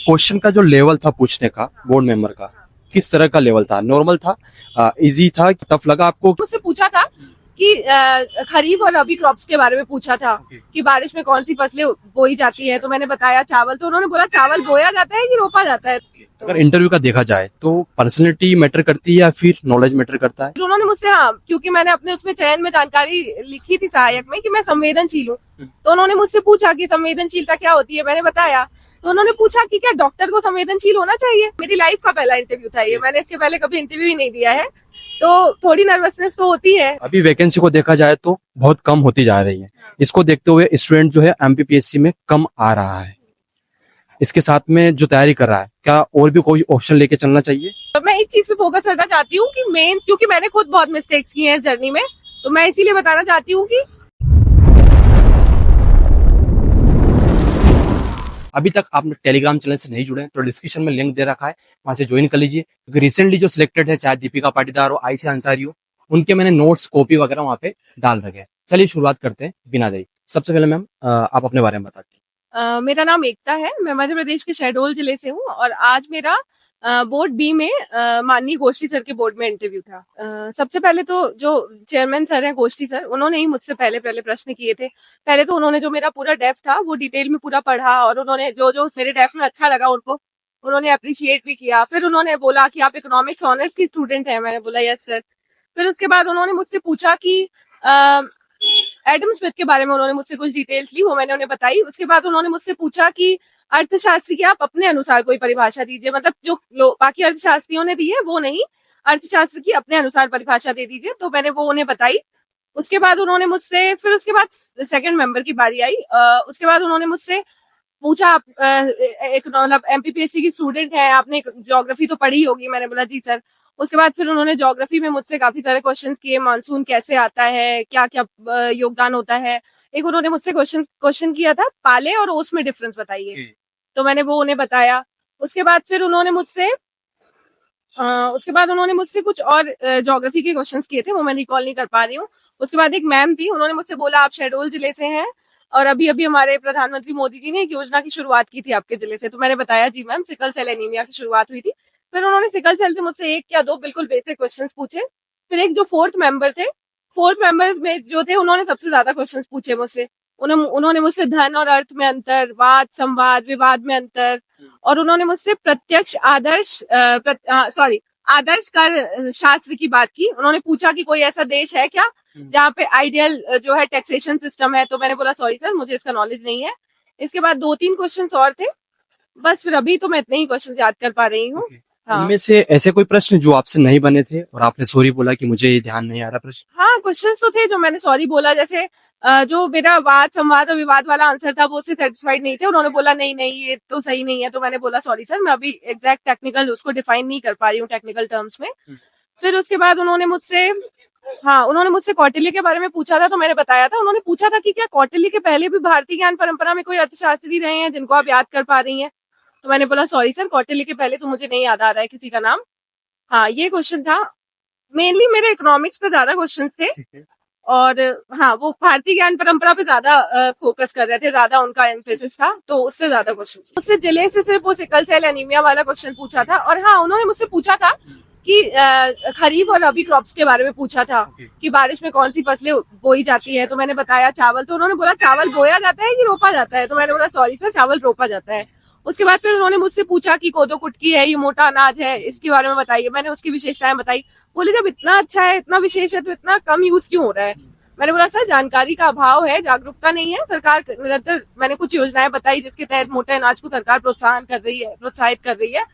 Question का जो level था पूछने का बोर्ड मेंबर का, किस तरह का लेवल था? नॉर्मल था, इजी था, टफ लगा आपको? मुझसे पूछा था कि खरीफ और रबी क्रॉप्स के बारे में पूछा था कि बारिश में कौन सी फसलें बोई जाती है, तो मैंने बताया चावल। तो उन्होंने बोला चावल बोया जाता है कि रोपा जाता है। अगर इंटरव्यू का देखा जाए तो पर्सनैलिटी मैटर करती है या फिर नॉलेज मैटर करता है? फिर उन्होंने मुझसे, हाँ, क्योंकि मैंने अपने उसमें चयन में जानकारी लिखी थी सहायक में कि मैं संवेदनशील हूँ, तो उन्होंने मुझसे पूछा कि संवेदनशीलता क्या होती है, मैंने बताया। तो उन्होंने पूछा कि क्या डॉक्टर को संवेदनशील होना चाहिए। मेरी लाइफ का पहला इंटरव्यू था ये, मैंने इसके पहले कभी इंटरव्यू ही नहीं दिया है, तो थोड़ी नर्वसनेस तो होती है। अभी वैकेंसी को देखा जाए तो बहुत कम होती जा रही है। इसको देखते हुए स्टूडेंट जो है एमपीपीएससी में कम आ रहा है। इसके साथ में जो तैयारी कर रहा है, क्या और भी कोई ऑप्शन लेके चलना चाहिए? तो मैं इस चीज पे फोकस करना चाहती हूँ कि मेन, क्योंकि मैंने खुद बहुत मिस्टेक्स किए हैं इस जर्नी में, तो मैं इसीलिए बताना चाहती हूँ कि अभी तक आप टेलीग्राम चैनल से नहीं जुड़े हैं तो डिस्क्रिप्शन में लिंक दे रखा है, वहां से ज्वाइन कर लीजिए। क्योंकि रिसेंटली जो सिलेक्टेड है, चाहे दीपिका पाटीदार हो, आयशा अंसारी हो, उनके मैंने नोट्स कॉपी वगैरह वहां पे डाल रखे हैं। चलिए शुरुआत करते हैं बिना देरी। सबसे पहले मैम आप अपने बारे में बताइए। मेरा नाम एकता है, मैं मध्य प्रदेश के शहडोल जिले से हूँ, और आज मेरा बोर्ड बी में माननीय गोष्ठी सर के बोर्ड में इंटरव्यू था। सबसे पहले तो जो चेयरमैन सर हैं गोष्ठी सर, उन्होंने ही मुझसे पहले प्रश्न किए थे। पहले तो उन्होंने जो मेरा पूरा डेफ था वो डिटेल में पूरा पढ़ा, और उन्होंने जो जो मेरे डेफ में अच्छा लगा उनको उन्होंने अप्रिशिएट भी किया। फिर उन्होंने बोला कि आप इकोनॉमिक्स ऑनर्स की स्टूडेंट हैं, मैंने बोला यस सर। फिर उसके बाद उन्होंने मुझसे पूछा कि एडम स्मिथ के बारे में उन्होंने मुझसे कुछ डिटेल्स ली, वो मैंने उन्हें बताई। उसके बाद उन्होंने मुझसे पूछा कि अर्थशास्त्र की आप अपने अनुसार कोई परिभाषा दीजिए, मतलब जो बाकी अर्थशास्त्रियों ने दी है वो नहीं, अर्थशास्त्र की अपने अनुसार परिभाषा दे दीजिए। तो मैंने वो उन्हें बताई। उसके बाद उन्होंने मुझसे, फिर उसके बाद सेकंड मेंबर की बारी आई। उसके बाद उन्होंने मुझसे पूछा, आप एक मतलब एमपीपीएससी की स्टूडेंट है, आपने ज्योग्राफी तो पढ़ी होगी, मैंने बोला जी सर। उसके बाद फिर उन्होंने ज्योग्राफी में मुझसे काफी सारे क्वेश्चंस किए, मानसून कैसे आता है, क्या क्या योगदान होता है। एक उन्होंने मुझसे क्वेश्चन किया था, पाले और ओस में डिफरेंस बताइए, तो मैंने वो उन्हें बताया। उसके बाद फिर उन्होंने मुझसे कुछ और ज्योग्राफी के क्वेश्चंस किए थे, वो मैं रिकॉल नहीं कर पा रही हूँ। उसके बाद एक मैम थी, उन्होंने मुझसे बोला आप शहडोल जिले से हैं और अभी अभी हमारे प्रधानमंत्री मोदी जी ने एक योजना की शुरुआत की थी आपके जिले से, तो मैंने बताया जी मैम, सिकल सेल एनीमिया की शुरुआत हुई थी। फिर उन्होंने सिकल सेल से मुझसे एक या दो बिल्कुल बेसिक क्वेश्चंस पूछे। फिर एक जो फोर्थ मेंबर में जो थे, उन्होंने सबसे ज्यादा क्वेश्चंस पूछे मुझसे। उन्होंने मुझसे धन और अर्थ में अंतर, वाद संवाद विवाद में अंतर, और उन्होंने मुझसे प्रत्यक्ष आदर्श कर शास्त्र की बात की। उन्होंने पूछा कि कोई ऐसा देश है क्या जहाँ पे आइडियल जो है टैक्सेशन सिस्टम है, तो मैंने बोला सॉरी सर, मुझे इसका नॉलेज नहीं है। इसके बाद 2-3 क्वेश्चंस और थे, बस फिर अभी तो मैं इतने ही क्वेश्चंस याद कर पा रही हूँ। हाँ। इनमें से ऐसे कोई प्रश्न जो आपसे नहीं बने थे और आपने सॉरी बोला कि मुझे ये ध्यान नहीं आ रहा प्रश्न? हाँ, क्वेश्चंस तो थे जो मैंने सॉरी बोला, जैसे जो मेरा वाद संवाद और विवाद वाला आंसर था वो उससे सेटिस्फाइड नहीं थे। उन्होंने बोला नहीं नहीं ये तो सही नहीं है, तो मैंने बोला सॉरी सर, मैं अभी एग्जैक्ट टेक्निकल उसको डिफाइन नहीं कर पा रही हूँ टेक्निकल टर्म्स में। फिर उसके बाद उन्होंने मुझसे कौटिल्य के बारे में पूछा था, तो मैंने बताया था। उन्होंने पूछा था कि क्या कौटिल्य के पहले भी भारतीय ज्ञान परंपरा में कोई अर्थशास्त्री रहे हैं जिनको आप याद कर पा रही हैं, तो मैंने बोला सॉरी सर, कौटिल्य के पहले तो मुझे नहीं याद आ रहा है किसी का नाम। हाँ, ये क्वेश्चन था। मेनली मेरे इकोनॉमिक्स पे ज्यादा क्वेश्चन थे, और हाँ, वो भारतीय ज्ञान परंपरा पे ज्यादा फोकस कर रहे थे, ज्यादा उनका एम्फेसिस था, तो उससे ज्यादा क्वेश्चन। उससे जिले से सिर्फ वो सिकल सेल एनीमिया वाला क्वेश्चन पूछा था। और हाँ, उन्होंने मुझसे पूछा था कि खरीफ और रबी क्रॉप्स के बारे में पूछा था कि बारिश में कौन सी फसलें बोई जाती है, तो मैंने बताया चावल। तो उन्होंने बोला चावल बोया जाता है कि रोपा जाता है, तो मैंने बोला सॉरी सर, चावल रोपा जाता है। उसके बाद फिर उन्होंने मुझसे पूछा कि कोदो कुटकी है, ये मोटा अनाज है, इसके बारे में बताइए। मैंने उसकी विशेषताएं बताई। बोले जब इतना अच्छा है, इतना विशेष है, तो इतना कम यूज क्यों हो रहा है। मैंने बोला सर, जानकारी का अभाव है, जागरूकता नहीं है। सरकार निरंतर, मैंने कुछ योजनाएं बताई जिसके तहत मोटे अनाज को सरकार प्रोत्साहित कर रही है।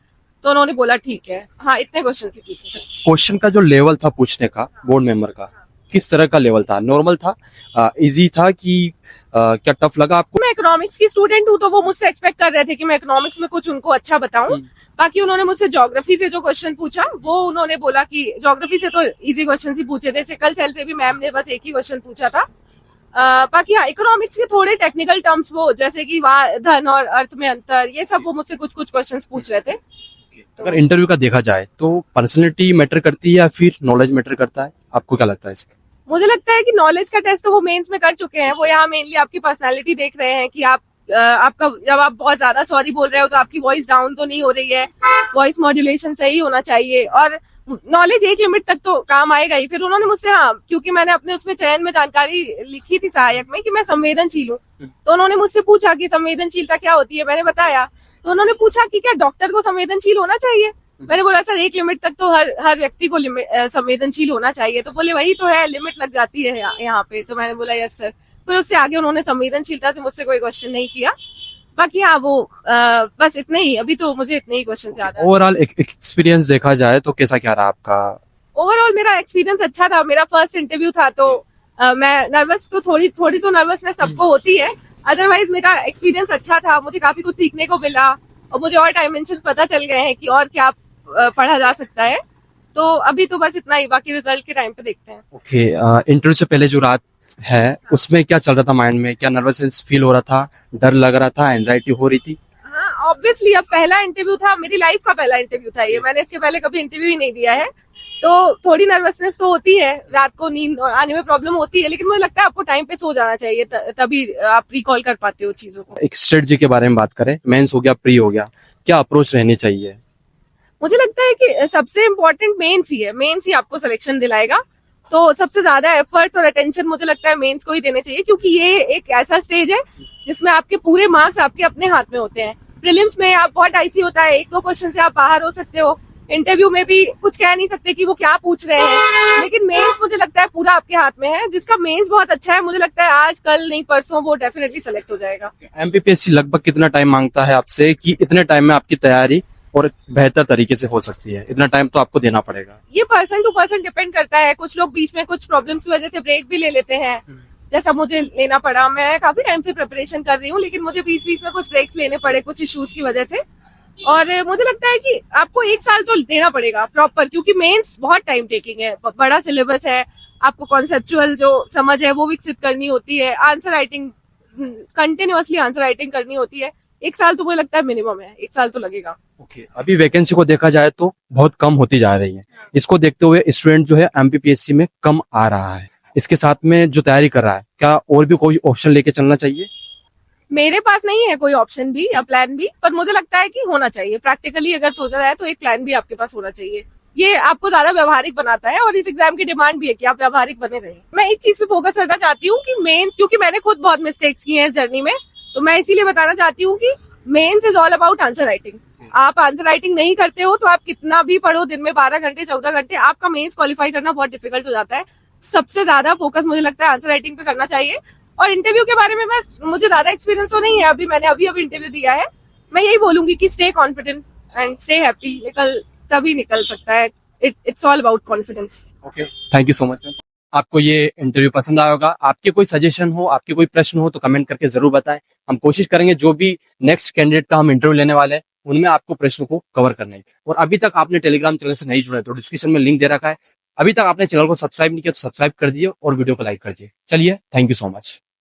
तो उन्होंने बोला ठीक है। हाँ, इतने क्वेश्चन से पूछे। क्वेश्चन का जो लेवल था पूछने का बोर्ड मेंबर का, किस तरह का लेवल था? नॉर्मल था, इजी था कि क्या टफ लगा आपको? मैं इकोनॉमिक्स की स्टूडेंट हूँ, तो वो मुझसे एक्सपेक्ट कर रहे थे कि मैं इकोनॉमिक्स में कुछ उनको अच्छा बताऊं। बाकी उन्होंने मुझसे ज्योग्राफी से जो क्वेश्चन पूछा, वो उन्होंने बोला कि ज्योग्राफी से तो इजी क्वेश्चन ही पूछे थे। सिकल सेल से भी मैम ने बस एक ही क्वेश्चन पूछा था। बाकी हाँ, इकोनॉमिक्स के थोड़े टेक्निकल टर्म्स, वो जैसे कि धन और अर्थ में अंतर, ये सब वो मुझसे कुछ क्वेश्चन पूछ रहे थे। अगर इंटरव्यू का देखा जाए तो पर्सनैलिटी मैटर करती है या फिर नॉलेज मैटर करता है? आपको क्या लगता है इसमें? मुझे लगता है कि नॉलेज का टेस्ट तो वो मेंस में कर चुके हैं। वो यहाँ मेनली आपकी पर्सनालिटी देख रहे हैं कि आप आपका जब आप बहुत ज्यादा सॉरी बोल रहे हो तो आपकी वॉइस डाउन तो नहीं हो रही है, वॉइस मॉड्यूलेशन सही होना चाहिए, और नॉलेज एक लिमिट तक तो काम आएगा ही। फिर उन्होंने मुझसे, हाँ, क्योंकि मैंने अपने उसमें चयन में जानकारी लिखी थी सहायक में कि मैं संवेदनशील हूँ, तो उन्होंने मुझसे पूछा कि संवेदनशीलता क्या होती है, मैंने बताया। तो उन्होंने पूछा कि क्या डॉक्टर को संवेदनशील होना चाहिए, मैंने बोला सर एक लिमिट तक तो हर व्यक्ति को संवेदनशील होना चाहिए। तो बोले वही तो है, लिमिट लग जाती है यहाँ पे। तो मैंने बोला यस सर। फिर उससे आगे उन्होंने संवेदनशीलता से मुझसे कोई क्वेश्चन नहीं किया। बाकी हाँ, वो बस इतने ही, अभी तो मुझे इतने ही क्वेश्चन याद है। ओवरऑल एक्सपीरियंस देखा जाए तो कैसा क्या रहा आपका? ओवरऑल मेरा एक्सपीरियंस अच्छा था। मेरा फर्स्ट इंटरव्यू था, तो मैं नर्वस तो थोड़ी तो नर्वसनेस सबको होती है, अदरवाइज मेरा एक्सपीरियंस अच्छा था। मुझे काफी कुछ सीखने को मिला और मुझे और डायमेंशन पता चल गए हैं कि और क्या पढ़ा जा सकता है। तो अभी तो बस इतना ही, बाकी रिजल्ट के टाइम पे देखते हैं। ओके, इंटरव्यू से पहले जो रात है उसमें क्या चल रहा था माइंड में? क्या नर्वसनेस फील हो रहा था, डर लग रहा था, एंजाइटी हो रही थी? हाँ, ऑब्वियसली अब पहला इंटरव्यू था, मेरी लाइफ का पहला इंटरव्यू था ये, मैंने इसके पहले कभी इंटरव्यू ही नहीं दिया है, तो थोड़ी नर्वसनेस तो होती है, रात को नींद आने में प्रॉब्लम होती है, लेकिन मुझे लगता है आपको टाइम पे सो जाना चाहिए, तभी आप रिकॉल कर पाते हो चीजों को। एक स्ट्रेटजी के बारे में बात करें, मेंस हो गया, प्री हो गया, क्या अप्रोच रहनी चाहिए? मुझे लगता है कि सबसे इम्पोर्टेंट मेंस ही है, मेंस ही आपको सिलेक्शन दिलाएगा। तो सबसे ज्यादा एफर्ट्स और अटेंशन मुझे लगता है मेंस को ही देने चाहिए, क्योंकि ये एक ऐसा स्टेज है जिसमें आपके पूरे मार्क्स आपके अपने हाथ में होते हैं। प्रीलिम्स में आप बहुत आईसी होता है, एक दो क्वेश्चन से आप बाहर हो सकते हो, इंटरव्यू में भी कुछ कह नहीं सकते कि वो क्या पूछ रहे हैं, लेकिन मेंस मुझे लगता है पूरा आपके हाथ में है। जिसका मेंस बहुत अच्छा है, मुझे लगता है आज कल नहीं परसों वो डेफिनेटली सेलेक्ट हो जाएगा। एमपीपीएससी लगभग कितना टाइम मांगता है आपसे कि इतने टाइम में आपकी तैयारी और बेहतर तरीके से हो सकती है? इतना टाइम तो आपको देना पड़ेगा। ये पर्सन टू पर्सन डिपेंड करता है, कुछ लोग बीच में कुछ प्रॉब्लम्स की वजह से ब्रेक भी ले लेते हैं, जैसा मुझे लेना पड़ा। मैं काफी टाइम से प्रिपरेशन कर रही हूँ, लेकिन मुझे बीच बीच में कुछ ब्रेक्स लेने पड़े कुछ इश्यूज की वजह से, और मुझे लगता है कि आपको एक साल तो देना पड़ेगा प्रॉपर, क्योंकि मेंस बहुत टाइम टेकिंग है, बड़ा सिलेबस है, आपको कॉन्सेप्चुअल जो समझ है वो विकसित करनी होती है, answer writing, continuously answer writing करनी होती है। एक साल तो मुझे लगता है मिनिमम है, एक साल तो लगेगा। ओके, अभी वैकेंसी को देखा जाए तो बहुत कम होती जा रही है, इसको देखते हुए स्टूडेंट जो है एमपीपीएससी में कम आ रहा है, इसके साथ में जो तैयारी कर रहा है, क्या और भी कोई ऑप्शन लेके चलना चाहिए? मेरे पास नहीं है कोई ऑप्शन भी या प्लान भी, पर मुझे लगता है कि होना चाहिए। प्रैक्टिकली अगर सोचा जाए तो एक प्लान भी आपके पास होना चाहिए, ये आपको ज्यादा व्यवहारिक बनाता है, और इस एग्जाम की डिमांड भी है कि आप व्यवहारिक बने रहें। मैं एक चीज पे फोकस करना चाहती हूँ कि मेंस, क्योंकि मैंने खुद बहुत मिस्टेक्स किए हैं इस जर्नी में, तो मैं इसीलिए बताना चाहती हूँ कि mains is all about answer writing. आप आंसर राइटिंग नहीं करते हो तो आप कितना भी पढ़ो, दिन में 12 घंटे 14 घंटे, आपका मेंस क्वालिफाई करना बहुत डिफिकल्ट हो जाता है। सबसे ज्यादा फोकस मुझे लगता है आंसर राइटिंग पे करना चाहिए। और इंटरव्यू के बारे में मुझे ज्यादा एक्सपीरियंस तो नहीं है, अभी मैंने अभी इंटरव्यू दिया है। मैं यही बोलूंगी कि stay confident and stay happy, तभी निकल सकता है। It's all about confidence. Okay, thank you so much. आपको ये इंटरव्यू पसंद आया होगा। आपके कोई सजेशन हो, आपके कोई प्रश्न हो तो कमेंट करके जरूर बताएं। हम कोशिश करेंगे जो भी नेक्स्ट कैंडिडेट का हम इंटरव्यू लेने वाले हैं उनमें आपको प्रश्नों को कवर करना है। और अभी तक आपने टेलीग्राम चैनल से नहीं जुड़े तो डिस्क्रिप्शन में लिंक दे रखा है। अभी तक आपने चैनल को सब्सक्राइब नहीं किया तो सब्सक्राइब कर दिए और वीडियो को लाइक कर दिए। चलिए, थैंक यू सो मच।